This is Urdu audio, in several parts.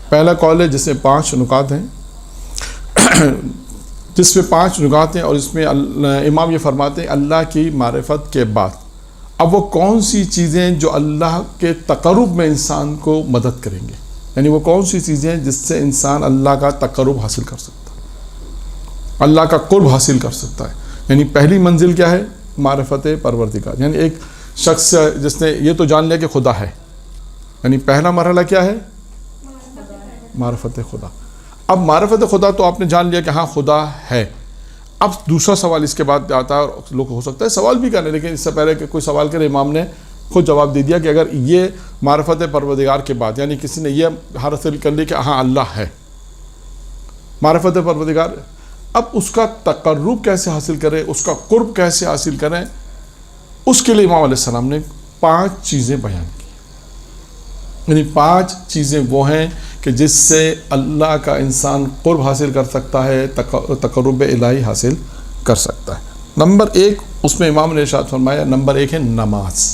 پہلا قول ہے جس میں 5 نکات ہیں، جس میں 5 نکات ہیں، اور اس میں امام یہ فرماتے ہیں اللہ کی معرفت کے بعد اب وہ کون سی چیزیں جو اللہ کے تقرب میں انسان کو مدد کریں گے، یعنی وہ کون سی چیزیں جس سے انسان اللہ کا تقرب حاصل کر سکتا ہے، اللہ کا قرب حاصل کر سکتا ہے۔ یعنی پہلی منزل کیا ہے؟ معرفت پروردگار، یعنی ایک شخص جس نے یہ تو جان لیا کہ خدا ہے، یعنی پہلا مرحلہ کیا ہے؟ معرفت خدا۔ اب معرفت خدا تو آپ نے جان لیا کہ ہاں خدا ہے۔ اب دوسرا سوال اس کے بعد آتا ہے، اور لوگ ہو سکتا ہے سوال بھی کریں، لیکن اس سے پہلے کہ کوئی سوال کرے امام نے خود جواب دے دیا کہ اگر یہ معرفت پروردگار کے بعد یعنی کسی نے یہ حاصل کر لی کہ ہاں اللہ ہے، معرفت پروردگار، اب اس کا تقرب کیسے حاصل کرے، اس کا قرب کیسے حاصل کریں، اس کے لیے امام علیہ السلام نے 5 چیزیں بیان کی۔ یعنی 5 چیزیں وہ ہیں کہ جس سے اللہ کا انسان قرب حاصل کر سکتا ہے، تقرب الہی حاصل کر سکتا ہے۔ نمبر 1 اس میں امام نے ارشاد فرمایا، نمبر 1 ہے نماز۔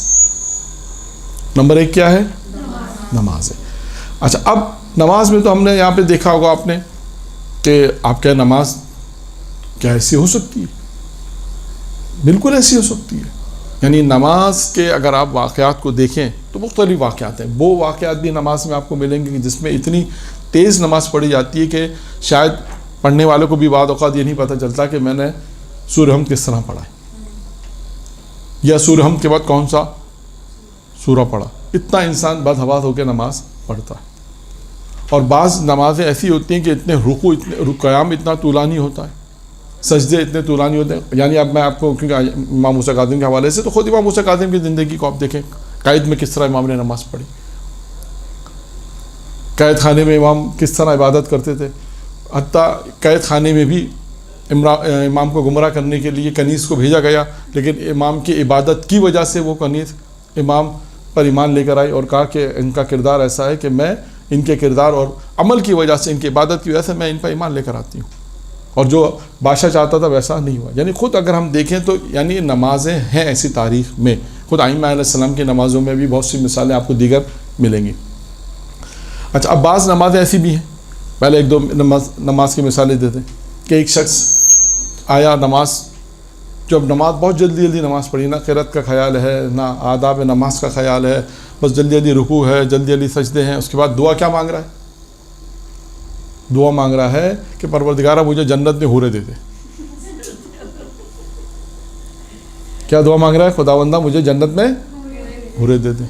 نمبر 1 کیا ہے؟ نماز ہے۔ اچھا، اب نماز میں تو ہم نے یہاں پہ دیکھا ہوگا آپ نے کہ آپ کیا نماز کیا ایسی ہو سکتی ہے؟ بالکل ایسی ہو سکتی ہے۔ یعنی نماز کے اگر آپ واقعات کو دیکھیں تو مختلف واقعات ہیں، وہ واقعات بھی نماز میں آپ کو ملیں گے جس میں اتنی تیز نماز پڑھی جاتی ہے کہ شاید پڑھنے والوں کو بھی بعض اوقات یہ نہیں پتہ چلتا کہ میں نے سورہ حمد کس طرح پڑھا ہے، یا سورہ حمد کے بعد کون سا سورہ پڑھا۔ اتنا انسان بدحواس ہو کے نماز پڑھتا ہے۔ اور بعض نمازیں ایسی ہوتی ہیں کہ اتنے رکوع قیام اتنا طولانی ہوتا ہے، سجدے اتنے طولانی ہوتے ہیں۔ یعنی اب میں آپ کو کیونکہ امام موسیٰ کاظم کے حوالے سے تو خود امام موسیٰ کاظم کی زندگی کو آپ دیکھیں، قید میں کس طرح امام نے نماز پڑھی، قید خانے میں امام کس طرح عبادت کرتے تھے، حتیٰ قید خانے میں بھی امام کو گمراہ کرنے کے لیے کنیز کو بھیجا گیا، لیکن امام کی عبادت کی وجہ سے وہ کنیز امام پر ایمان لے کر آئی اور کہا کہ ان کا کردار ایسا ہے کہ میں ان کے کردار اور عمل کی وجہ سے، ان کی عبادت کی وجہ سے میں ان پر ایمان لے کر آتی ہوں، اور جو بادشاہ چاہتا تھا ویسا نہیں ہوا۔ یعنی خود اگر ہم دیکھیں تو یعنی نمازیں ہیں ایسی تاریخ میں، خود ائمہ علیہ السلام کی نمازوں میں بھی بہت سی مثالیں آپ کو دیگر ملیں گی۔ اچھا، اب بعض نمازیں ایسی بھی ہیں، پہلے 1-2 نماز کی مثالیں دیتے ہیں کہ ایک شخص آیا نماز، جب نماز بہت جلدی نماز پڑھی، نہ قرات کا خیال ہے نہ آداب نماز کا خیال ہے، بس جلدی رکوع ہے، جلدی سجدے ہیں، اس کے بعد دعا کیا مانگ رہا ہے؟ دعا مانگ رہا ہے کہ پروردگارہ مجھے جنت میں حوریں دے دے۔ کیا دعا مانگ رہا ہے؟ خداوندہ مجھے جنت میں حوریں دے دے۔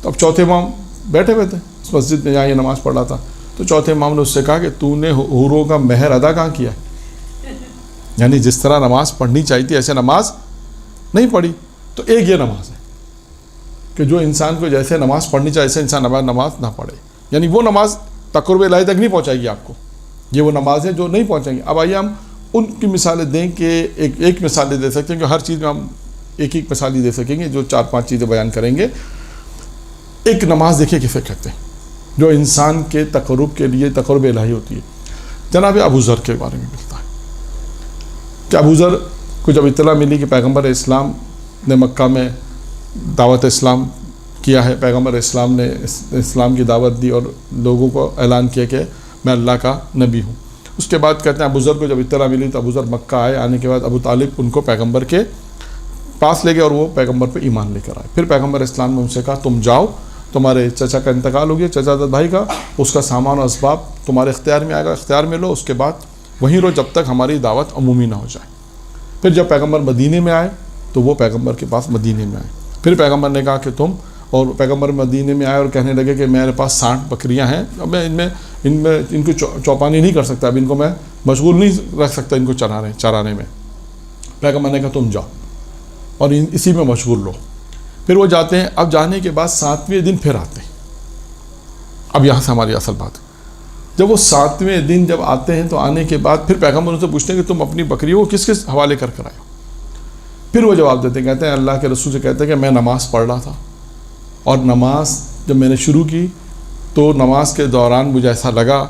تو اب چوتھے امام بیٹھے ہوئے تھے اس مسجد میں جہاں یہ نماز پڑھ رہا تھا، تو چوتھے امام نے اس سے کہا کہ تو نے حوروں کا مہر ادا کہاں کیا ہے؟ یعنی جس طرح نماز پڑھنی چاہیے تھی ایسے نماز نہیں پڑھی۔ تو ایک یہ نماز ہے کہ جو انسان کو جیسے نماز پڑھنی چاہیے ایسے انسان نماز نہ پڑھے، یعنی وہ نماز تقرب الہی تک نہیں پہنچائے گی آپ کو، یہ وہ نمازیں جو نہیں پہنچیں گی۔ اب آئیے ہم ان کی مثالیں دیں کہ ایک مثالیں دے سکتے ہیں کہ ہر چیز میں ہم ایک مثال ہی دے سکیں گے، جو 4-5 چیزیں بیان کریں گے۔ ایک نماز دیکھیے کسے کہتے ہیں جو انسان کے تقرب کے لیے تقرب الہی ہوتی ہے۔ جناب ابو ذر کے بارے میں ملتا ہے کہ ابو ذر کو جب اطلاع ملی کہ پیغمبر اسلام نے مکہ میں دعوت اسلام کیا ہے، پیغمبر اسلام نے اسلام کی دعوت دی اور لوگوں کو اعلان کیا کہ میں اللہ کا نبی ہوں، اس کے بعد کہتے ہیں ابو ذر کو جب اطلاع ملی تو ابو ذر مکہ آئے، آنے کے بعد ابو طالب ان کو پیغمبر کے پاس لے گئے اور وہ پیغمبر پہ ایمان لے کر آئے۔ پھر پیغمبر اسلام نے ان سے کہا تم جاؤ، تمہارے چچا کا انتقال ہو گیا، چچا بھائی کا، اس کا سامان و اسباب تمہارے اختیار میں آئے گا، اختیار میں لو، اس کے بعد وہیں رہو جب تک ہماری دعوت عمومی نہ ہو جائے۔ پھر جب پیغمبر مدینے میں آئے تو وہ پیغمبر کے پاس مدینے میں آئے، پھر پیغمبر نے کہا کہ تم، اور پیغمبر مدینے میں آئے اور کہنے لگے کہ میرے پاس 60 بکریاں ہیں، اب میں ان کو چوپانی نہیں کر سکتا، اب ان کو میں مشغول نہیں رکھ سکتا ان کو چرانے میں۔ پیغمبر نے کہا تم جاؤ اور اسی میں مشغول رہو۔ پھر وہ جاتے ہیں، اب جانے کے بعد 7ویں دن پھر آتے ہیں۔ اب یہاں سے ہماری اصل بات ہے، جب وہ 7ویں دن جب آتے ہیں تو آنے کے بعد پھر پیغمبر ان سے پوچھتے ہیں کہ تم اپنی بکریوں کو کس کس حوالے کر آئے ہو؟ پھر وہ جواب دیتے ہیں، کہتے ہیں اللہ کے رسول سے کہتے ہیں کہ میں نماز پڑھ رہا تھا، اور نماز جب میں نے شروع کی تو نماز کے دوران مجھے ایسا لگا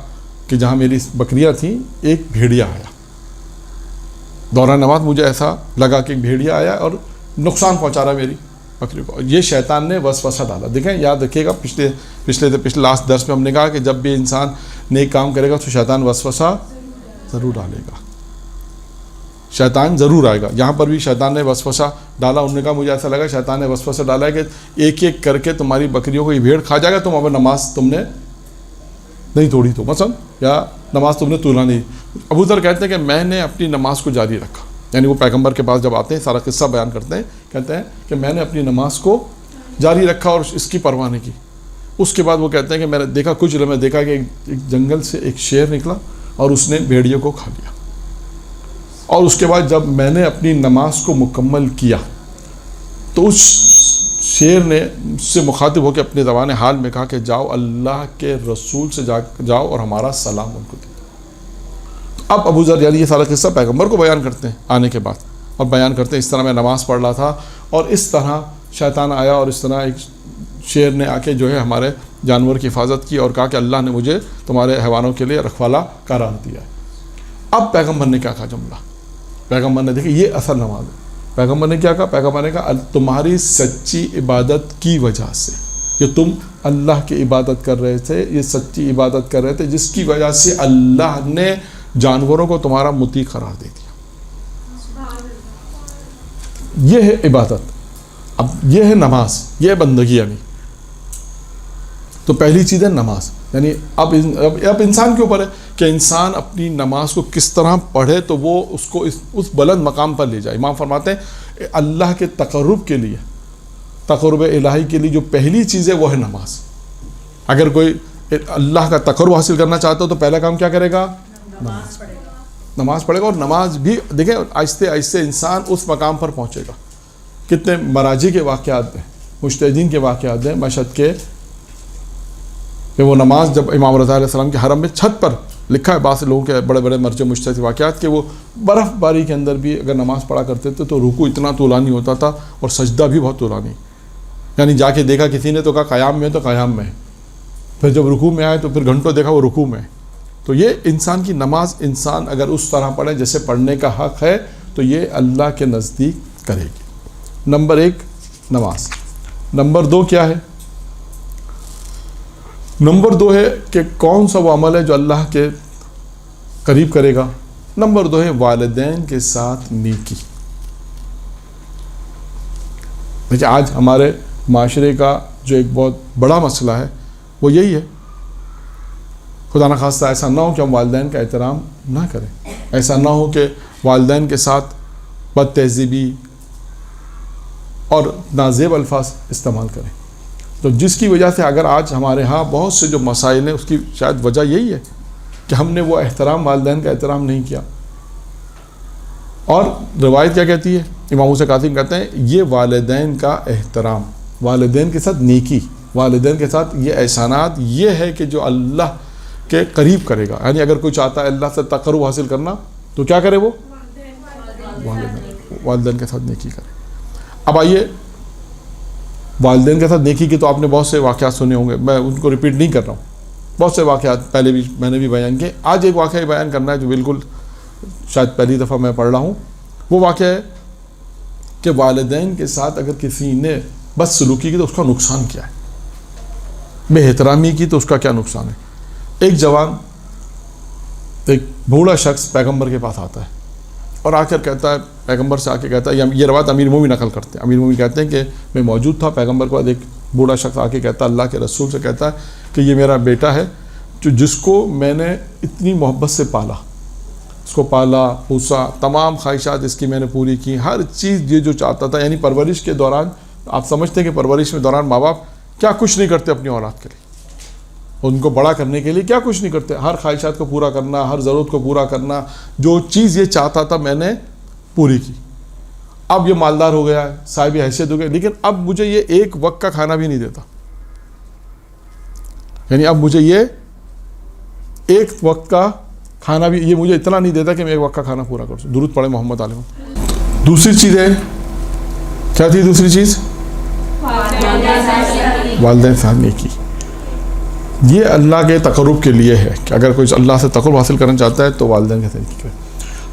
کہ جہاں میری بکریاں تھیں ایک بھیڑیا آیا، دوران نماز مجھے ایسا لگا کہ ایک بھیڑیا آیا اور نقصان پہنچا رہا میری بکری کو۔ یہ شیطان نے وسوسہ ڈالا۔ دیکھیں، یاد رکھیے گا، پچھلے لاسٹ درس میں ہم نے کہا کہ جب بھی انسان نیک کام کرے گا تو شیطان وسوسہ ضرور ڈالے گا، شیطان ضرور آئے گا. یہاں پر بھی شیطان نے وسوسہ ڈالا. انہوں نے کہا مجھے ایسا لگا شیطان نے وسوسہ ڈالا ہے کہ ایک ایک کر کے تمہاری بکریوں کو یہ بھیڑ کھا جائے گا، تم اب نماز تم نے نہیں توڑی تو مثلا، یا نماز تم نے تولا نہیں. ابو ذر کہتے ہیں کہ میں نے اپنی نماز کو جاری رکھا. یعنی وہ پیغمبر کے پاس جب آتے ہیں سارا قصہ بیان کرتے ہیں، کہتے ہیں کہ میں نے اپنی نماز کو جاری رکھا اور اس کی پرواہ نہیں کی. اس کے بعد وہ کہتے ہیں کہ میں نے دیکھا کچھ میں دیکھا کہ ایک جنگل سے ایک شیر نکلا اور اس نے بھیڑیوں کو کھا لیا. اور اس کے بعد جب میں نے اپنی نماز کو مکمل کیا تو اس شیر نے مجھ سے مخاطب ہو کے اپنے زبان حال میں کہا کہ جاؤ اللہ کے رسول سے جاؤ اور ہمارا سلام ان کو دے. اب ابو ذر یعنی یہ سارا قصہ پیغمبر کو بیان کرتے ہیں آنے کے بعد، اور بیان کرتے ہیں اس طرح میں نماز پڑھ رہا تھا اور اس طرح شیطان آیا اور اس طرح ایک شیر نے آ کے جو ہے ہمارے جانور کی حفاظت کی اور کہا کہ اللہ نے مجھے تمہارے حیوانوں کے لیے رکھوالا قرار دیا ہے. اب پیغمبر نے کیا کہا جملہ؟ پیغمبر نے دیکھا یہ اصل نماز ہے. پیغمبر نے کیا کہا؟ پیغمبر نے کہا تمہاری سچی عبادت کی وجہ سے، کہ تم اللہ کی عبادت کر رہے تھے، یہ سچی عبادت کر رہے تھے جس کی وجہ سے اللہ نے جانوروں کو تمہارا مطیع قرار دے دیا. یہ ہے عبادت. اب یہ ہے نماز، یہ ہے بندگی. یعنی تو پہلی چیز ہے نماز. یعنی اب انسان کے اوپر ہے کہ انسان اپنی نماز کو کس طرح پڑھے تو وہ اس کو اس بلند مقام پر لے جائے. امام فرماتے ہیں اللہ کے تقرب کے لیے، تقرب الہی کے لیے جو پہلی چیز ہے وہ ہے نماز. اگر کوئی اللہ کا تقرب حاصل کرنا چاہتا ہو تو پہلا کام کیا کرے گا؟ نماز پڑھے گا. اور نماز بھی دیکھیں آہستہ آہستہ انسان اس مقام پر پہنچے گا. کتنے مراجی کے واقعات ہیں، مجتہدین کے واقعات ہیں مشہد کے، کہ وہ نماز جب امام رضا علیہ السلام کے حرم میں چھت پر لکھا ہے بعض لوگوں کے بڑے بڑے مرجع مجتہد واقعات کہ وہ برف باری کے اندر بھی اگر نماز پڑھا کرتے تھے تو رکوع اتنا طولانی ہوتا تھا اور سجدہ بھی بہت طولانی. یعنی جا کے دیکھا کسی نے تو کہا قیام میں تو قیام میں، پھر جب رکوع میں آئے تو پھر گھنٹوں دیکھا وہ رکوع میں. تو یہ انسان کی نماز انسان اگر اس طرح پڑھے جیسے پڑھنے کا حق ہے تو یہ اللہ کے نزدیک کرے گی. نمبر 1 نماز. نمبر 2 کیا ہے؟ نمبر 2 ہے کہ کون سا وہ عمل ہے جو اللہ کے قریب کرے گا. نمبر 2 ہے والدین کے ساتھ نیکی. دیکھیں آج ہمارے معاشرے کا جو ایک بہت بڑا مسئلہ ہے وہ یہی ہے. خدا نخواستہ ایسا نہ ہو کہ ہم والدین کا احترام نہ کریں، ایسا نہ ہو کہ والدین کے ساتھ بد تہذیبی اور نازیب الفاظ استعمال کریں. تو جس کی وجہ سے اگر آج ہمارے ہاں بہت سے جو مسائل ہیں اس کی شاید وجہ یہی ہے کہ ہم نے وہ احترام والدین کا احترام نہیں کیا. اور روایت کیا کہتی ہے؟ امام موسیٰ کاظم کہتے ہیں یہ والدین کا احترام، والدین کے ساتھ نیکی، والدین کے ساتھ یہ احسانات یہ ہے کہ جو اللہ کے قریب کرے گا. یعنی اگر کوئی چاہتا ہے اللہ سے تقرب حاصل کرنا تو کیا کرے؟ وہ والدین کے ساتھ نیکی کرے. اب آئیے والدین کے ساتھ نیکی کے تو آپ نے بہت سے واقعات سنے ہوں گے، میں ان کو ریپیٹ نہیں کر رہا ہوں. بہت سے واقعات پہلے بھی میں نے بھی بیان کیے. آج ایک واقعہ بیان کرنا ہے جو بالکل شاید پہلی دفعہ میں پڑھ رہا ہوں. وہ واقعہ ہے کہ والدین کے ساتھ اگر کسی نے بد سلوکی کی تو اس کا نقصان کیا ہے، بے احترامی کی تو اس کا کیا نقصان ہے. ایک جوان، ایک بوڑھا شخص پیغمبر کے پاس آتا ہے اور آ کر کہتا ہے، پیغمبر سے آ کے کہتا ہے، یہ روایت امیر مومن نقل کرتے ہیں. امیر مومن کہتے ہیں کہ میں موجود تھا، پیغمبر کے بعد ایک بوڑھا شخص آ کے کہتا ہے اللہ کے رسول سے کہتا ہے کہ یہ میرا بیٹا ہے جس کو میں نے اتنی محبت سے پالا، اس کو پالا پوسا، تمام خواہشات اس کی میں نے پوری کی، ہر چیز یہ جو چاہتا تھا. یعنی پرورش کے دوران آپ سمجھتے ہیں کہ پرورش میں دوران ماں باپ کیا کچھ نہیں کرتے اپنی اولاد کے لیے، ان کو بڑا کرنے کے لیے کیا کچھ نہیں کرتے، ہر خواہشات کو پورا کرنا، ہر ضرورت کو پورا کرنا، جو چیز یہ چاہتا تھا میں نے پوری کی. اب یہ مالدار ہو گیا ہے، صاحب حیثیت ہو گیا، لیکن اب مجھے یہ ایک وقت کا کھانا بھی نہیں دیتا. یعنی اب مجھے یہ ایک وقت کا کھانا بھی، یہ مجھے اتنا نہیں دیتا کہ میں ایک وقت کا کھانا پورا کر سکوں. درود پڑھے محمد علیہ. دوسری چیز ہے کیا تھی؟ دوسری چیز والدین ساتھ نیکی. یہ اللہ کے تقرب کے لیے ہے کہ اگر کوئی اللہ سے تقرب حاصل کرنا چاہتا ہے تو والدین کے ساتھ نیکی کرے.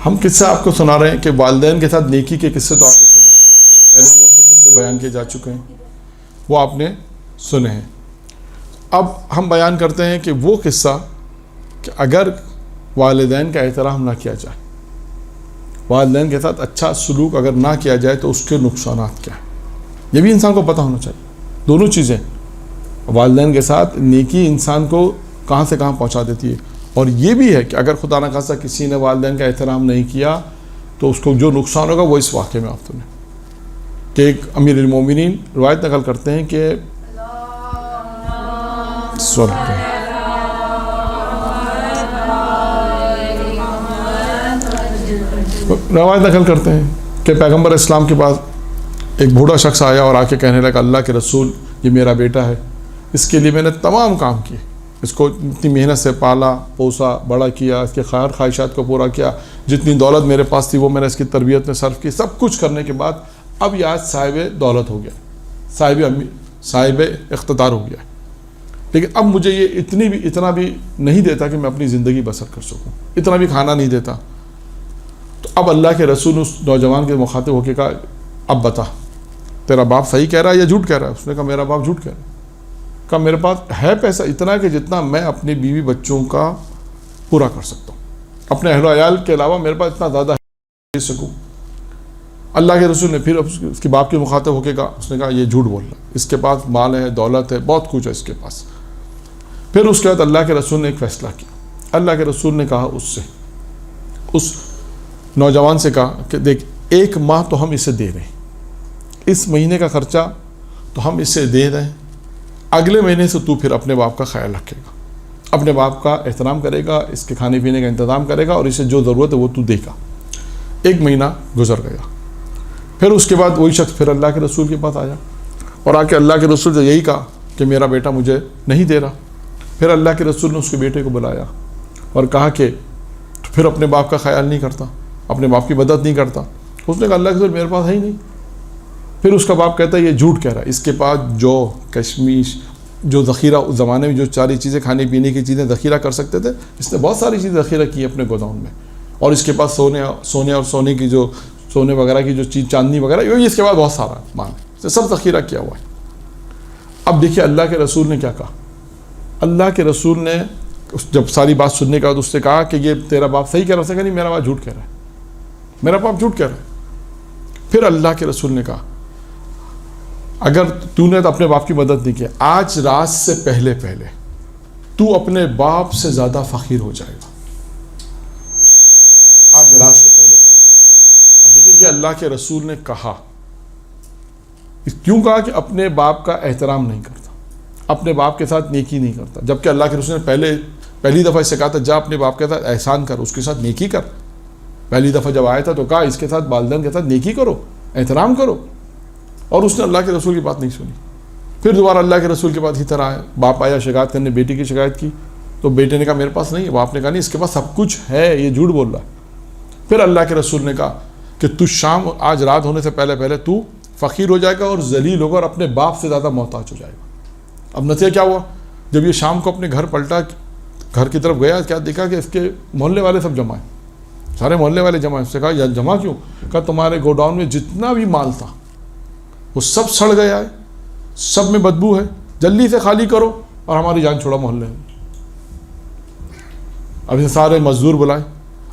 ہم قصہ آپ کو سنا رہے ہیں کہ والدین کے ساتھ نیکی کے قصے تو آپ نے سنے، پہلے وقت قصے بیان کیے جا چکے ہیں، وہ آپ نے سنے ہیں. اب ہم بیان کرتے ہیں کہ وہ قصہ کہ اگر والدین کا احترام نہ کیا جائے، والدین کے ساتھ اچھا سلوک اگر نہ کیا جائے تو اس کے نقصانات کیا ہیں، یہ بھی انسان کو پتہ ہونا چاہیے۔ دونوں چیزیں، والدین کے ساتھ نیکی انسان کو کہاں سے کہاں پہنچا دیتی ہے، اور یہ بھی ہے کہ اگر خدا نہ خاصہ کسی نے والدین کا احترام نہیں کیا تو اس کو جو نقصان ہوگا وہ اس واقعے میں آپ نے کہ ایک امیر المومنین روایت نقل کرتے ہیں کہ روایت نقل کرتے ہیں کہ پیغمبر اسلام کے پاس ایک بوڑھا شخص آیا اور آ کے کہنے لگا اللہ کے رسول یہ میرا بیٹا ہے، اس کے لیے میں نے تمام کام کیے، اس کو اتنی محنت سے پالا پوسا بڑا کیا، اس کے خواہشات کو پورا کیا، جتنی دولت میرے پاس تھی وہ میں نے اس کی تربیت میں صرف کی، سب کچھ کرنے کے بعد اب یہ آج صاحب دولت ہو گیا، صاحب اقتدار ہو گیا، لیکن اب مجھے یہ اتنا بھی نہیں دیتا کہ میں اپنی زندگی بسر کر سکوں، اتنا بھی کھانا نہیں دیتا۔ تو اب اللہ کے رسول اس نوجوان کے مخاطب ہو کے کہا اب بتا تیرا باپ صحیح کہہ رہا ہے یا جھوٹ کہہ رہا ہے؟ اس نے کہا میرا باپ جھوٹ کہہ رہا ہے۔ کہا میرے پاس ہے پیسہ اتنا کہ جتنا میں اپنی بیوی بچوں کا پورا کر سکتا ہوں، اپنے اہل و عیال کے علاوہ میرے پاس اتنا زیادہ دے سکوں۔ اللہ کے رسول نے پھر اس کے باپ کے مخاطب ہو کے کہا، اس نے کہا یہ جھوٹ بول رہا ہے، اس کے پاس مال ہے، دولت ہے، بہت کچھ ہے اس کے پاس۔ پھر اس کے بعد اللہ کے رسول نے ایک فیصلہ کیا، اللہ کے رسول نے کہا اس نوجوان سے کہا کہ دیکھ 1 ماہ تو ہم اسے دے رہے ہیں، اس مہینے کا خرچہ تو ہم اسے دے رہے ہیں، اگلے مہینے سے تو پھر اپنے باپ کا خیال رکھے گا، اپنے باپ کا احترام کرے گا، اس کے کھانے پینے کا انتظام کرے گا اور اسے جو ضرورت ہے وہ تو دے گا۔ 1 مہینہ گزر گیا، پھر اس کے بعد وہی شخص پھر اللہ کے رسول کے پاس آیا اور آ کے اللہ کے رسول سے یہی کہا کہ میرا بیٹا مجھے نہیں دے رہا۔ پھر اللہ کے رسول نے اس کے بیٹے کو بلایا اور کہا کہ پھر اپنے باپ کا خیال نہیں کرتا، اپنے باپ کی مدد نہیں کرتا۔ اس نے کہا اللہ کے رسول میرے پاس ہے ہی نہیں۔ پھر اس کا باپ کہتا ہے یہ جھوٹ کہہ رہا ہے، اس کے پاس جو کشمیش جو ذخیرہ اس زمانے میں جو ساری چیزیں کھانے پینے کی چیزیں ذخیرہ کر سکتے تھے، اس نے بہت ساری چیزیں ذخیرہ کی اپنے گوداؤن میں، اور اس کے پاس سونے وغیرہ کی جو چیز چاندنی وغیرہ یہ اس کے بعد بہت سارا مال ہے، سب ذخیرہ کیا ہوا ہے۔ اب دیکھیے اللہ کے رسول نے کیا کہا، اللہ کے رسول نے جب ساری بات سننے کے بعد اس سے کہا کہ یہ تیرا باپ صحیح کہہ رہا ہے، اس نے کہا نہیں میرا باپ جھوٹ کہہ رہا ہے، میرا باپ جھوٹ کہہ رہا ہے۔ پھر اللہ کے رسول نے کہا اگر تو نے تو اپنے باپ کی مدد نہیں کی، آج رات سے پہلے تو اپنے باپ سے زیادہ فقیر ہو جائے گا، آج رات سے پہلے۔ اب دیکھیں یہ اللہ کے رسول نے کہا، کیوں کہا کہ اپنے باپ کا احترام نہیں کرتا، اپنے باپ کے ساتھ نیکی نہیں کرتا، جبکہ اللہ کے رسول نے پہلی دفعہ اس سے کہا تھا جا اپنے باپ کے ساتھ احسان کر، اس کے ساتھ نیکی کر۔ پہلی دفعہ جب آیا تھا تو کہا اس کے ساتھ والدین کے ساتھ نیکی کرو، احترام کرو، اور اس نے اللہ کے رسول کی بات نہیں سنی۔ پھر دوبارہ اللہ کے رسول کے بعد ہی طرح آیا، باپ آیا شکایت کرنے، بیٹی کی شکایت کی تو بیٹے نے کہا میرے پاس نہیں ہے، باپ نے کہا نہیں اس کے پاس سب کچھ ہے، یہ جھوٹ بول رہا ہے۔ پھر اللہ کے رسول نے کہا کہ تو آج رات ہونے سے پہلے تو فقیر ہو جائے گا اور ذلیل ہوگا اور اپنے باپ سے زیادہ محتاج ہو جائے گا۔ اب نتیجہ کیا ہوا، جب یہ شام کو اپنے گھر پلٹا، گھر کی طرف گیا، کیا دیکھا کہ اس کے محلے والے سب جمع ہیں، سارے محلے والے جمع ہیں۔ اس سے کہا یا جمع کیوں؟ کہا تمہارے گوڈاؤن میں جتنا بھی مال تھا وہ سب سڑ گیا ہے، سب میں بدبو ہے، جلدی سے خالی کرو اور ہماری جان چھوڑا محلے میں۔ اب یہ سارے مزدور بلائے،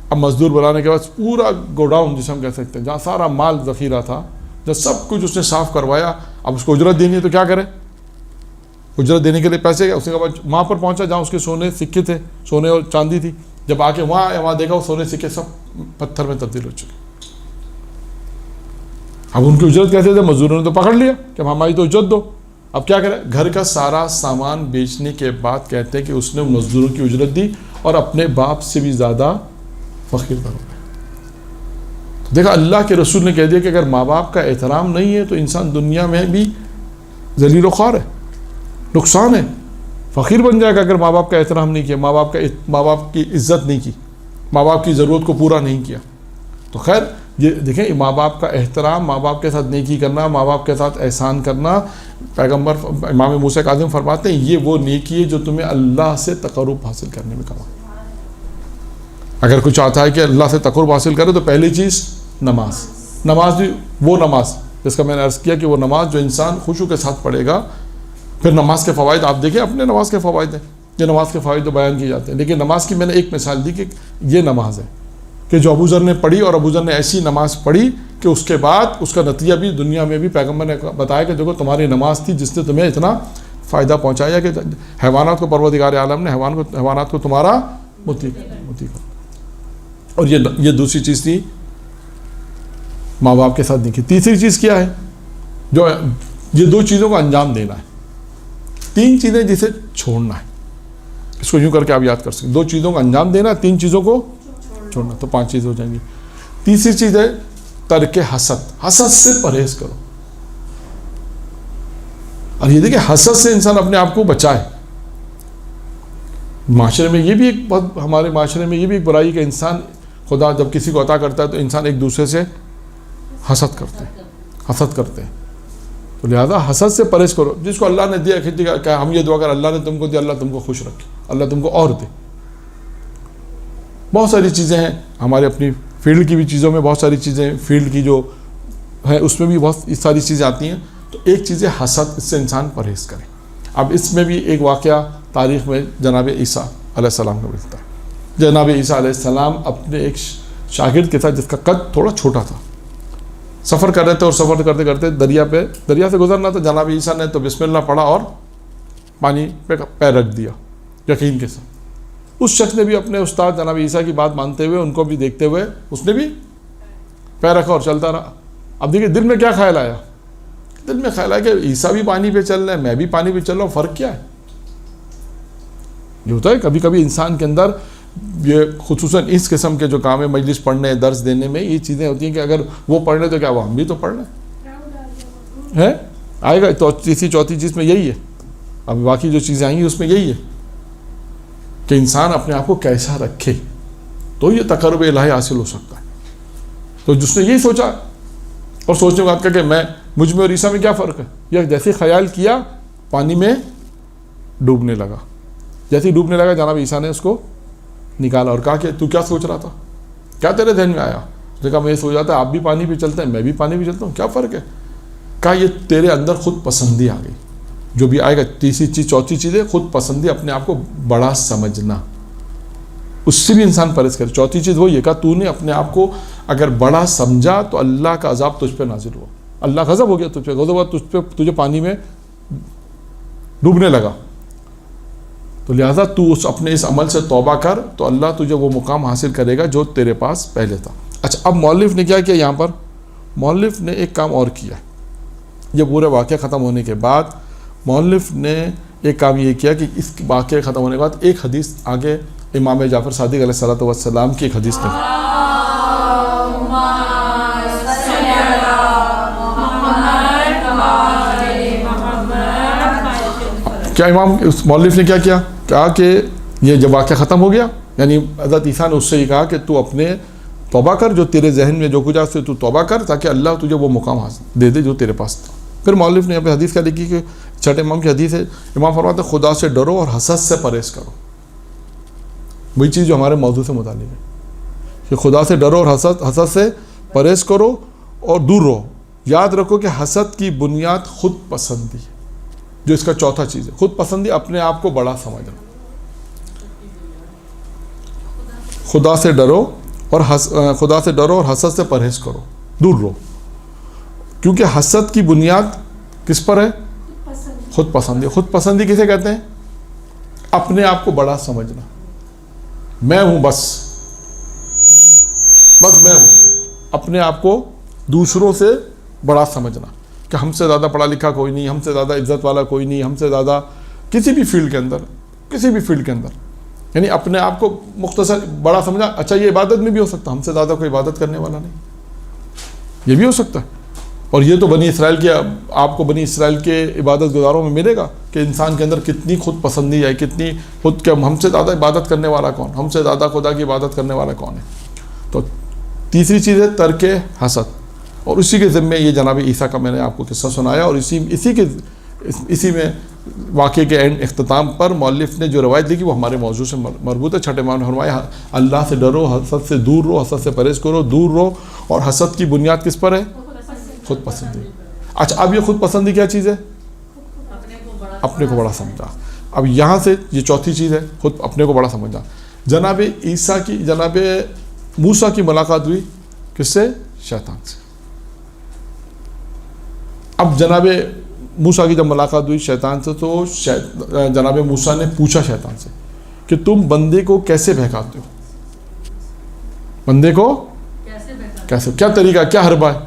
اب مزدور بلانے کے بعد پورا گوڈاؤن جسے ہم کہہ سکتے ہیں جہاں سارا مال ذخیرہ تھا، جب سب کچھ اس نے صاف کروایا، اب اس کو اجرت دینی ہے تو کیا کرے، اجرت دینے کے لیے پیسے گیا، اس کے بعد وہاں پر پہنچا جہاں اس کے سونے سکے تھے، سونے اور چاندی تھی، جب آ کے وہاں دیکھا وہ سونے سکے سب پتھر میں تبدیل ہو چکے۔ اب ان کی اجرت کیسے دے، مزدوروں نے تو پکڑ لیا کہ ہماری تو اجرت دو۔ اب کیا کرے، گھر کا سارا سامان بیچنے کے بعد کہتے ہیں کہ اس نے مزدوروں کی اجرت دی اور اپنے باپ سے بھی زیادہ فقیر بن گئے۔ دیکھا اللہ کے رسول نے کہہ دیا کہ اگر ماں باپ کا احترام نہیں ہے تو انسان دنیا میں بھی ذلیل و خوار ہے، نقصان ہے، فقیر بن جائے گا اگر ماں باپ کا احترام نہیں کیا، ماں باپ کی عزت نہیں کی، ماں باپ کی ضرورت کو پورا نہیں کیا۔ تو خیر یہ دیکھیں ماں باپ کا احترام، ماں باپ کے ساتھ نیکی کرنا، ماں باپ کے ساتھ احسان کرنا، پیغمبر امام موسیٰ کاظم فرماتے ہیں یہ وہ نیکی ہے جو تمہیں اللہ سے تقرب حاصل کرنے میں کمائے۔ اگر کوئی چاہتا ہے کہ اللہ سے تقرب حاصل کرے تو پہلی چیز نماز بھی وہ نماز جس کا میں نے عرض کیا کہ وہ نماز جو انسان خشوع کے ساتھ پڑھے گا۔ پھر نماز کے فوائد آپ دیکھیں، اپنے نماز کے فوائد ہیں یہ نماز کے فوائد بیان کیے جاتے ہیں، لیکن نماز کی میں نے ایک مثال دی کہ یہ نماز ہے کہ جو ابو ذر نے پڑھی، اور ابو ذر نے ایسی نماز پڑھی کہ اس کے بعد اس کا نتیجہ بھی دنیا میں بھی پیغمبر نے بتایا کہ دیکھو تمہاری نماز تھی جس نے تمہیں اتنا فائدہ پہنچایا کہ حیوانات کو پروردگار عالم نے حیوانات کو تمہارا متی کر. اور یہ دوسری چیز تھی ماں باپ کے ساتھ نہیں کی. تیسری چیز کیا ہے؟ جو یہ دو چیزوں کو انجام دینا ہے. تین چیزیں جسے چھوڑنا ہے، اس کو یوں کر کے آپ یاد کر سکتے. دو چیزوں کو انجام دینا، تین چیزوں کو چھوڑنا، تو 5 چیزیں ہو جائیں گی. تیسری چیز ہے ترک حسد. حسد سے پرہیز کرو. اور یہ دیکھیں حسد سے انسان اپنے آپ کو بچائے. معاشرے میں یہ بھی ایک بہت، ہمارے معاشرے میں یہ بھی ایک برائی کہ انسان خدا جب کسی کو عطا کرتا ہے تو انسان ایک دوسرے سے حسد کرتے ہیں. تو لہذا حسد سے پرہیز کرو. جس کو اللہ نے دیا کہ ہم یہ دعا کر اللہ نے تم کو دیا، اللہ تم کو خوش رکھے، اللہ تم کو اور دے. بہت ساری چیزیں ہیں ہمارے اپنی فیلڈ کی بھی چیزوں میں، بہت ساری چیزیں فیلڈ کی جو ہے اس میں بھی بہت ساری چیزیں آتی ہیں. تو ایک چیز ہے حسد، اس سے انسان پرہیز کرے. اب اس میں بھی ایک واقعہ تاریخ میں جناب عیسیٰ علیہ السلام کا ملتا ہے. جناب عیسیٰ علیہ السلام اپنے ایک شاگرد کے ساتھ، جس کا قد تھوڑا چھوٹا تھا، سفر کر رہے تھے، اور سفر کرتے کرتے دریا سے گزرنا تھا. جناب عیسیٰ نے تو بسم اللہ پڑھا اور پانی پہ پیر رکھ دیا یقین کے ساتھ. اس شخص نے بھی اپنے استاد جناب عیسیٰ کی بات مانتے ہوئے، ان کو بھی دیکھتے ہوئے، اس نے بھی پیر رکھا اور چلتا رہا. اب دیکھیے دل میں کیا خیال آیا؟ دل میں خیال آیا کہ عیسیٰ بھی پانی پہ چل رہے ہیں، میں بھی پانی پہ چل رہا ہوں، فرق کیا ہے؟ یہ ہوتا ہے کبھی کبھی انسان کے اندر، یہ خصوصاً اس قسم کے جو کام ہے، مجلس پڑھنے، درس دینے میں، یہ چیزیں ہوتی ہیں کہ اگر وہ پڑھ لیں تو کیا وہ ہم بھی تو پڑھ لیں ہے. آئے گا تو تیسری چوتھی چیز میں یہی ہے. اب باقی جو چیزیں آئیں گی اس میں یہی ہے کہ انسان اپنے آپ کو کیسا رکھے تو یہ تقرب الہی حاصل ہو سکتا ہے. تو جس نے یہی سوچا اور سوچنے کے بعد کہا کہ مجھ میں اور عیسیٰ میں کیا فرق ہے، یہ جیسے خیال کیا پانی میں ڈوبنے لگا. جیسے ہی ڈوبنے لگا جناب عیسیٰ نے اس کو نکالا اور کہا کہ تو کیا سوچ رہا تھا، کیا تیرے ذہن میں آیا؟ اس نے کہا میں یہ سوچ رہا تھا آپ بھی پانی پہ چلتے ہیں، میں بھی پانی پہ چلتا ہوں، کیا فرق ہے؟ کہا یہ تیرے اندر خود پسندی آ گئی. جو بھی آئے گا تیسری چیز، چوتھی چیز ہے خود پسندی، اپنے آپ کو بڑا سمجھنا. اس سے بھی انسان پرہیز کرے. چوتھی چیز وہ یہ کہا تو نے اپنے آپ کو اگر بڑا سمجھا تو اللہ کا عذاب تجھ پہ نازل ہوا، اللہ غضب ہو گیا تجھ پہ، غضب ہوا تجھے پانی میں ڈوبنے لگا. تو لہٰذا تو اپنے اس عمل سے توبہ کر تو اللہ تجھے وہ مقام حاصل کرے گا جو تیرے پاس پہلے تھا. اچھا اب مؤلف نے کیا کیا یہاں پر؟ مؤلف نے ایک کام اور کیا. یہ پورے واقعہ ختم ہونے کے بعد مؤلف نے ایک کام یہ کیا کہ اس واقعہ ختم ہونے کے بعد ایک حدیث آگے امام جعفر صادق علیہ السلام کی ایک حدیث نے کیا امام مؤلف نے کیا کیا؟ کہا کہ یہ جب واقعہ ختم ہو گیا، یعنی حضرت عیسیٰ نے اس سے یہ کہا کہ تو اپنے توبہ کر، جو تیرے ذہن میں جو کچھ ہے تو توبہ کر تاکہ اللہ تجھے وہ مقام حاصل دے دے جو تیرے پاس تھا. پھر مؤلف نے یہاں پہ حدیث کیا لکھی کہ چھٹے امام کی حدیث ہے. امام فرماتے ہیں خدا سے ڈرو اور حسد سے پرہیز کرو. وہی چیز جو ہمارے موضوع سے متعلق ہے کہ خدا سے ڈرو اور حسد سے پرہیز کرو اور دور رہو. یاد رکھو کہ حسد کی بنیاد خود پسندی ہے، جو اس کا چوتھا چیز ہے. خود پسندی، اپنے آپ کو بڑا سمجھنا. خدا سے ڈرو اور حسد سے پرہیز کرو، دور رہو. کیونکہ حسد کی بنیاد کس پر ہے؟ خود پسندی. خود پسندی کسے کہتے ہیں؟ اپنے آپ کو بڑا سمجھنا. میں ہوں، بس میں ہوں. اپنے آپ کو دوسروں سے بڑا سمجھنا کہ ہم سے زیادہ پڑھا لکھا کوئی نہیں، ہم سے زیادہ عزت والا کوئی نہیں، ہم سے زیادہ کسی بھی فیلڈ کے اندر یعنی اپنے آپ کو مختصر بڑا سمجھنا. اچھا یہ عبادت میں بھی ہو سکتا، ہم سے زیادہ کوئی عبادت کرنے والا نہیں، یہ بھی ہو سکتا ہے. اور یہ تو بنی اسرائیل کے، آپ کو بنی اسرائیل کے عبادت گزاروں میں ملے گا کہ انسان کے اندر کتنی خود پسندی ہے، کتنی خود کہ ہم سے زیادہ عبادت کرنے والا کون، ہم سے زیادہ خدا کی عبادت کرنے والا کون ہے. تو تیسری چیز ہے ترک حسد. اور اسی کے ذمے یہ جناب عیسیٰ کا میں نے آپ کو قصہ سنایا، اور اسی میں واقعے کے اختتام پر مؤلف نے جو روایت لکھی وہ ہمارے موضوع سے مربوط ہے. چھٹے امام نے فرمایا اللہ سے ڈرو، حسد سے دور رہو، حسد سے پرہیز کرو، دور رہو. اور حسد کی بنیاد کس پر ہے؟ خود پسندی. اچھا اب یہ خود پسندی کیا چیز ہے؟ اپنے کو بڑا سمجھا. اب یہاں سے یہ چوتھی چیز ہے، خود اپنے کو بڑا سمجھنا. جناب عیسیٰ کی، جناب موسیٰ کی ملاقات ہوئی کس سے؟ شیطان سے. اب جناب موسیٰ کی جب ملاقات ہوئی شیطان سے تو جناب موسیٰ نے پوچھا شیطان سے کہ تم بندے کو کیسے بہکاتے ہو؟ بندے کو کیسے، کیا طریقہ، کیا حربہ ہے،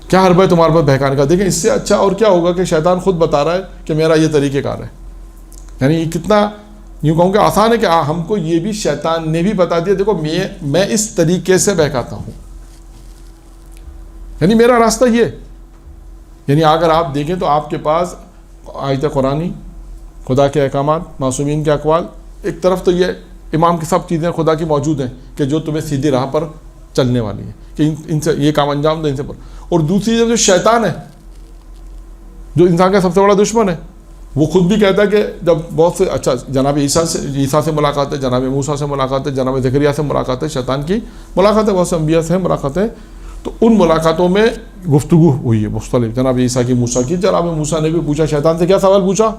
کیا حربہ ہے تمہارے پاس بہکانے کا؟ دیکھیں اس سے اچھا اور کیا ہوگا کہ شیطان خود بتا رہا ہے کہ میرا یہ طریقہ کار ہے. یعنی یہ کتنا، یوں کہوں کہ آسان ہے کہ ہم کو یہ بھی شیطان نے بھی بتا دیا، دیکھو میں اس طریقے سے بہکاتا ہوں، یعنی میرا راستہ یہ. یعنی اگر آپ دیکھیں تو آپ کے پاس آیت قرآنی، خدا کے احکامات، معصومین کے اقوال، ایک طرف تو یہ امام کی سب چیزیں خدا کی موجود ہیں کہ جو تمہیں سیدھی راہ پر چلنے والی ہیں کہ ان سے یہ کام انجام دو، ان سے پر. اور دوسری جو شیطان ہے جو انسان کا سب سے بڑا دشمن ہے، وہ خود بھی کہتا ہے کہ جب بہت سے، اچھا جناب عیسیٰ سے ملاقات ہے، جناب موسیٰ سے ملاقات ہے، جناب زکریا سے ملاقات ہے، شیطان کی ملاقات ہے، بہت سے انبیاء سے ملاقاتیں. تو ان ملاقاتوں میں گفتگو ہوئی ہے مختلف، جناب عیسیٰ کی، موسیٰ کی. جناب موسیٰ نے بھی پوچھا شیطان سے، کیا سوال پوچھا؟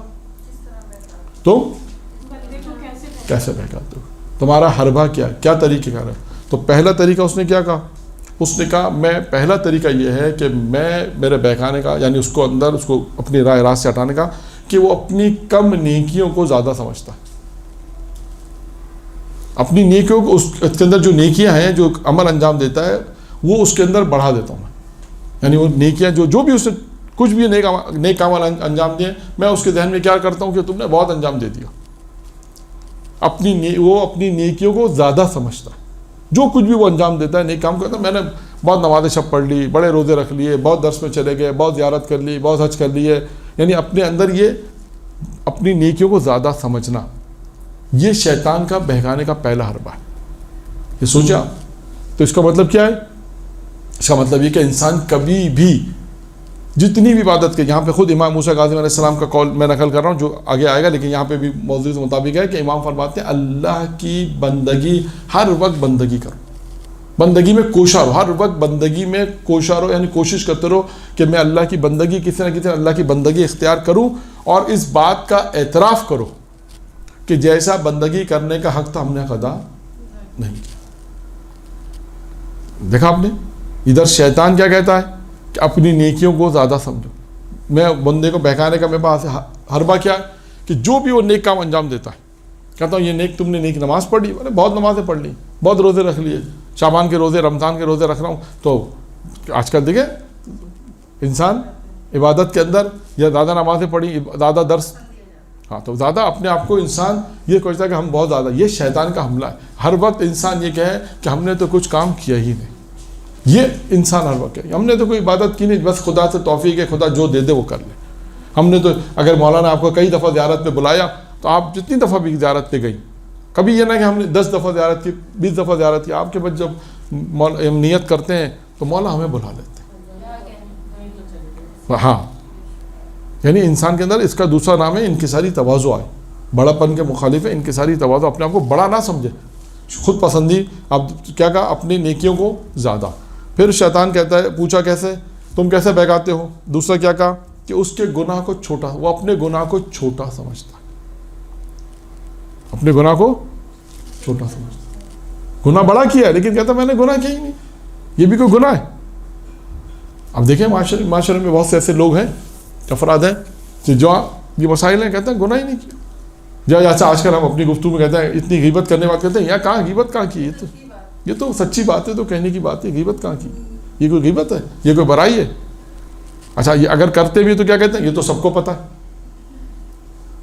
تم کیسے بہکاتے ہو، تمہارا حربہ کیا، کیا طریقہ کار ہے؟ تو پہلا طریقہ اس نے کیا کہا؟ اس نے کہا میں پہلا طریقہ یہ ہے کہ میں میرے بہکانے کا، یعنی اس کو اندر، اس کو اپنی راہ راست سے ہٹانے کا، کہ وہ اپنی کم نیکیوں کو زیادہ سمجھتا ہے. اپنی نیکیوں کو، اس کے اندر جو نیکیاں ہیں، جو عمل انجام دیتا ہے، وہ اس کے اندر بڑھا دیتا ہوں میں. یعنی وہ نیکیاں جو بھی اس نے کچھ بھی نیک عمل انجام دیے، میں اس کے ذہن میں کیا کرتا ہوں کہ تم نے بہت انجام دے دیا. وہ اپنی نیکیوں کو زیادہ سمجھتا ہے. جو کچھ بھی وہ انجام دیتا ہے، نیک کام کرتا ہے، میں نے بہت نمازیں شب پڑھ لی، بڑے روزے رکھ لیے، بہت درس میں چلے گئے، بہت زیارت کر لی، بہت حج کر لیے. یعنی اپنے اندر یہ اپنی نیکیوں کو زیادہ سمجھنا، یہ شیطان کا بہکانے کا پہلا حربہ ہے. یہ سوچا تو اس کا مطلب کیا ہے؟ اس کا مطلب یہ کہ انسان کبھی بھی جتنی بھی عبادت کے، یہاں پہ خود امام موسیٰ کاظم علیہ السلام کا قول میں نقل کر رہا ہوں جو آگے آئے گا، لیکن یہاں پہ بھی موضوع کے مطابق ہے کہ امام فرماتے ہیں اللہ کی بندگی ہر وقت بندگی کرو، بندگی میں کوشاں رہو، ہر وقت بندگی میں کوشاں رہو. یعنی کوشش کرتے رہو کہ میں اللہ کی بندگی، کسی نہ کسی اللہ کی بندگی اختیار کروں، اور اس بات کا اعتراف کرو کہ جیسا بندگی کرنے کا حق تھا ہم نے ادا نہیں کیا. دیکھا آپ نے ادھر شیطان کیا کہتا ہے کہ اپنی نیکیوں کو زیادہ سمجھو. میں بندے کو بہکانے کا میرے پاس حربہ کیا ہے کہ جو بھی وہ نیک کام انجام دیتا ہے، کہتا ہوں یہ نیک، تم نے نیک نماز پڑھ لی، میں نے بہت نمازیں پڑھ لی، بہت روزے رکھ لیے، شعبان کے روزے، رمضان کے روزے رکھ رہا ہوں. تو آج کل دیکھیں انسان عبادت کے اندر یا زیادہ نمازیں پڑھی، زیادہ درس، ہاں تو زیادہ اپنے آپ کو انسان یہ سوچتا ہے کہ ہم بہت زیادہ. یہ شیطان کا حملہ ہے. ہر وقت انسان یہ کہے کہ ہم نے تو کچھ کام کیا ہی نہیں. یہ انسان ہر وقت ہے ہم نے تو کوئی عبادت کی نہیں، بس خدا سے توفیق ہے، خدا جو دے دے وہ کر لے. ہم نے تو، اگر مولانا آپ کو کئی دفعہ زیارت پہ بلایا تو آپ جتنی دفعہ بھی زیارت پہ گئی، کبھی یہ نہ کہ ہم نے 10 دفعہ زیارت کی، 20 دفعہ زیارت کی. آپ کے بعد جب نیت کرتے ہیں تو مولا ہمیں بلا لیتے ہیں. ہاں یعنی انسان کے اندر اس کا دوسرا نام ہے انکساری تواضع ہے. بڑا پن کے مخالف ہے انکساری تواضع. اپنے آپ کو بڑا نہ سمجھے، خود پسندی. اب کیا کہا؟ اپنی نیکیوں کو زیادہ. پھر شیطان کہتا ہے پوچھا کیسے، تم کیسے بہکاتے ہو؟ دوسرا کیا کہا کہ اس کے گناہ کو چھوٹا، وہ اپنے گناہ کو چھوٹا سمجھتا ہے، اپنے گناہ کو چھوٹا سمجھتا ہے. گناہ بڑا کیا ہے لیکن کہتا میں نے گناہ کیا ہی نہیں، یہ بھی کوئی گناہ ہے. اب دیکھیں معاشرے میں بہت سے ایسے لوگ ہیں، افراد ہیں کہ جو یہ مسائل ہیں کہتے ہیں گناہ ہی نہیں کیا. جیسا آج کل ہم اپنی گفتگو میں کہتے ہیں اتنی غیبت کرنے والے کہتے ہیں یار کہاں غیبت کہاں کی، یہ تو سچی بات ہے، تو کہنے کی بات ہے، غیبت کہاں کی، یہ کوئی غیبت ہے، یہ کوئی برائی ہے. اچھا یہ اگر کرتے بھی تو کیا کہتے ہیں یہ تو سب کو پتہ ہے.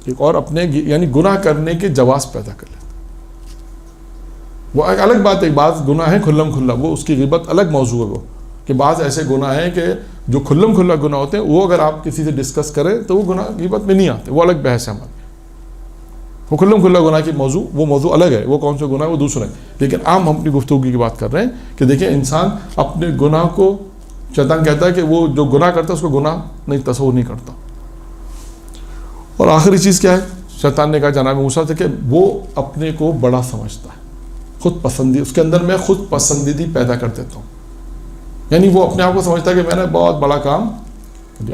ایک اور اپنے یعنی گناہ کرنے کے جواز پیدا کر لیتے. وہ ایک الگ بات ہے، بعض گناہ ہیں کھلم کھلا، وہ اس کی غیبت الگ موضوع ہے. وہ کہ بعض ایسے گناہ ہیں کہ جو کھلم کھلا گناہ ہوتے ہیں، وہ اگر آپ کسی سے ڈسکس کریں تو وہ گناہ غیبت میں نہیں آتے، وہ الگ بحث ہے ہماری. وہ کھلم کھلا گناہ کی موضوع، وہ موضوع الگ ہے، وہ کون سے گناہ ہے وہ دوسرا ہے. لیکن عام ہم اپنی گفتگو کی بات کر رہے ہیں کہ دیکھیں انسان اپنے گناہ کو، شیطان کہتا ہے کہ وہ جو گناہ کرتا ہے اس کو گناہ نہیں، تصور نہیں کرتا. اور آخری چیز کیا ہے؟ شیطان نے کہا جناب موسیٰ سے کہ وہ اپنے کو بڑا سمجھتا ہے، خود پسندی، اس کے اندر میں خود پسندیدگی پیدا کر دیتا ہوں. یعنی وہ اپنے آپ کو سمجھتا ہے کہ میں نے بہت بڑا کام،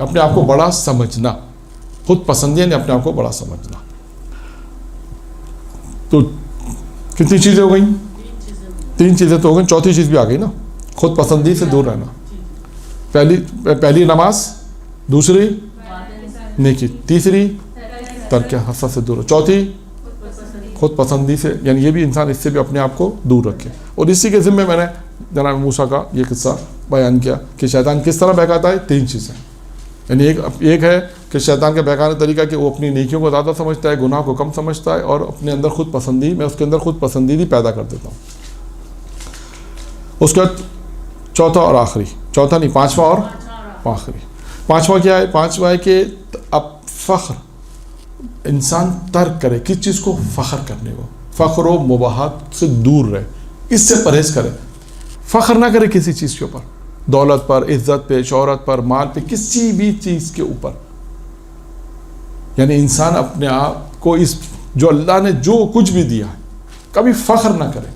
اپنے آپ کو بڑا سمجھنا. خود پسندی یعنی اپنے آپ کو بڑا سمجھنا. تو کتنی چیزیں ہو گئیں؟ 3 چیزیں تو ہو گئیں. چوتھی چیز بھی آ گئی نا, خود پسندی سے دور رہنا. پہلی نماز, دوسری نیکی, تیسری ترک حسد سے دور, چوتھی خود پسندی سے, یعنی یہ بھی انسان اس سے بھی اپنے آپ کو دور رکھے. اور اسی کے ذمے میں نے جناب موسیٰ کا یہ قصہ بیان کیا کہ شیطان کس طرح بہکاتا ہے. 3 چیزیں, یعنی ایک ہے کہ شیطان کا بہکانے کا طریقہ کہ وہ اپنی نیکیوں کو زیادہ سمجھتا ہے, گناہ کو کم سمجھتا ہے, اور اپنے اندر خود پسندی, میں اس کے اندر خود پسندیدی پیدا کر دیتا ہوں. اس کے بعد چوتھا اور آخری, چوتھا نہیں پانچواں اور آخری. پانچواں کیا ہے؟ پانچواں ہے کہ اب فخر انسان ترک کرے. کس چیز کو؟ فخر کرنے کو. فخر و مباحات سے دور رہے, اس سے پرہیز کرے. فخر نہ کرے کسی چیز کے اوپر, دولت پر, عزت پہ, شہرت پر, مال پہ, کسی بھی چیز کے اوپر. یعنی انسان اپنے آپ کو اس جو اللہ نے جو کچھ بھی دیا ہے کبھی فخر نہ کرے,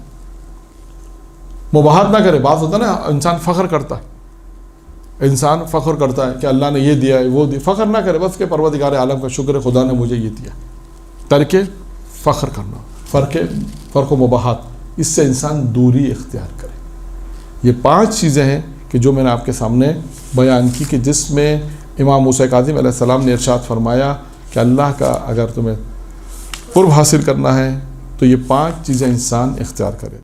مباحات نہ کرے. بات ہوتا ہے نا انسان فخر کرتا ہے, انسان فخر کرتا ہے کہ اللہ نے یہ دیا ہے وہ دیا. فخر نہ کرے, بس کہ پروردگار عالم کا شکر ہے خدا نے مجھے یہ دیا. ترک فخر کرنا, فرق و مباحات, اس سے انسان دوری اختیار کرے. یہ 5 چیزیں ہیں کہ جو میں نے آپ کے سامنے بیان کی, کہ جس میں امام موسیٰ کاظم علیہ السلام نے ارشاد فرمایا کہ اللہ کا اگر تمہیں قرب حاصل کرنا ہے تو یہ 5 چیزیں انسان اختیار کرے.